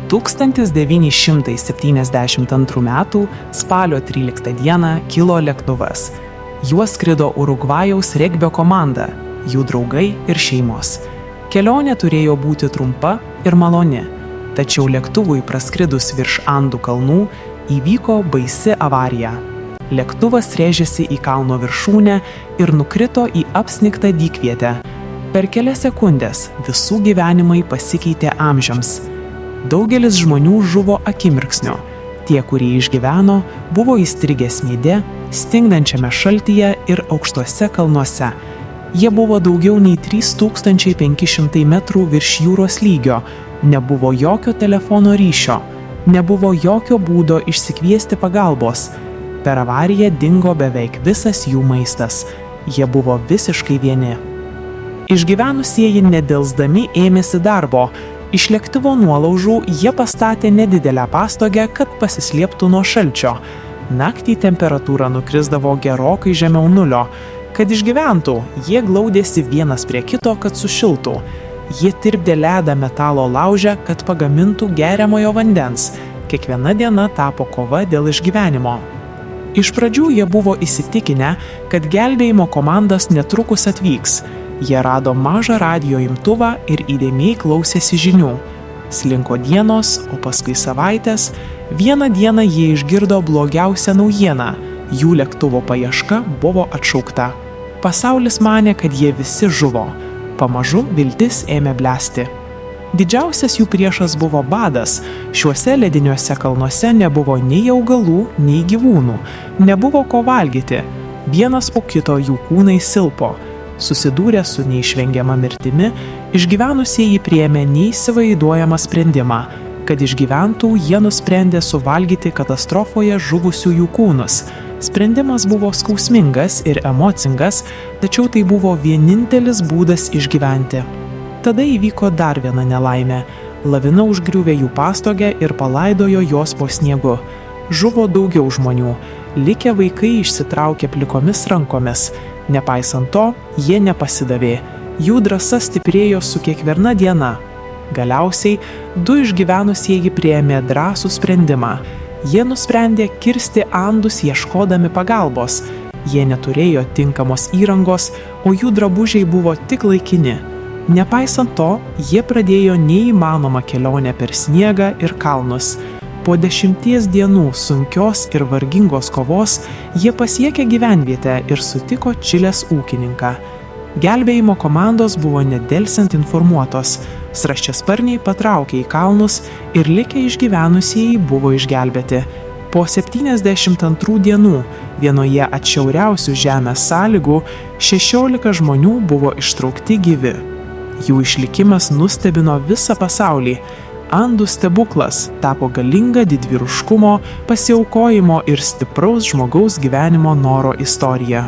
1972 m. spalio 13 d. kilo lėktuvas. Juo skrido Urugvajaus regbio komanda, jų draugai ir šeimos. Kelionė turėjo būti trumpa ir maloni, tačiau lėktuvui praskridus virš Andų kalnų įvyko baisi avarija. Lėktuvas rėžėsi į kalno viršūnę ir nukrito į apsnigtą dykvietę. Per kelias sekundės visų gyvenimai pasikeitė amžiams. Daugelis žmonių žuvo akimirksniu. Tie, kurie išgyveno, buvo įstrigę sniege, stingdančiame šaltyje ir aukštuose kalnuose. Jie buvo daugiau nei 3500 metrų virš jūros lygio, nebuvo jokio telefono ryšio, nebuvo jokio būdo išsikviesti pagalbos. Per avariją dingo beveik visas jų maistas. Jie buvo visiškai vieni. Išgyvenusieji nedelsdami ėmėsi darbo. Iš lėktuvo nuolaužų jie pastatė nedidelę pastogę, kad pasislėptų nuo šalčio. Naktį temperatūra nukrisdavo gerokai žemiau nulio. Kad išgyventų, jie glaudėsi vienas prie kito, kad sušiltų. Jie tirpdė ledą metalo lauže, kad pagamintų geriamojo vandens. Kiekviena diena tapo kova dėl išgyvenimo. Iš pradžių jie buvo įsitikinę, kad gelbėjimo komandas netrukus atvyks. Jie rado mažą radijo imtuvą ir įdėmiai klausėsi žinių. Slinko dienos, o paskui savaitės. Vieną dieną jie išgirdo blogiausią naujieną. Jų lėktuvo paieška buvo atšaukta. Pasaulis manė, kad jie visi žuvo. Pamažu viltis ėmė blesti. Didžiausias jų priešas buvo badas. Šiuose lediniuose kalnuose nebuvo nei augalų, nei gyvūnų. Nebuvo ko valgyti. Vienas po kito jų kūnai silpo. Susidūrę su neišvengiama mirtimi, išgyvenusieji priėmė neįsivaizduojamą sprendimą. Kad išgyventų, jie nusprendė suvalgyti katastrofoje žuvusiųjų kūnus. Sprendimas buvo skausmingas ir emocingas, tačiau tai buvo vienintelis būdas išgyventi. Tada įvyko dar viena nelaimė. Lavina užgriuvė jų pastogę ir palaidojo jos po sniegu. Žuvo daugiau žmonių. Likę vaikai išsitraukė plikomis rankomis. Nepaisant to, jie nepasidavė. Jų drąsa stiprėjo su kiekviena diena. Galiausiai, du išgyvenusieji priėmė drąsų sprendimą. Jie nusprendė kirsti Andus ieškodami pagalbos. Jie neturėjo tinkamos įrangos, o jų drabužiai buvo tik laikini. Nepaisant to, jie pradėjo neįmanomą kelionę per sniegą ir kalnus. Po 10 dienų sunkios ir vargingos kovos jie pasiekė gyvenvietę ir sutiko Čilės ūkininką. Gelbėjimo komandos buvo nedelsiant informuotos. Sraščiasparniai patraukė į kalnus ir likę išgyvenusieji buvo išgelbėti. Po 72 dienų vienoje atšiauriausių žemės sąlygų 16 žmonių buvo ištraukti gyvi. Jų išlikimas nustebino visą pasaulį. Andų stebuklas tapo galinga didvyriškumo, pasiaukojimo ir stipraus žmogaus gyvenimo noro istorija.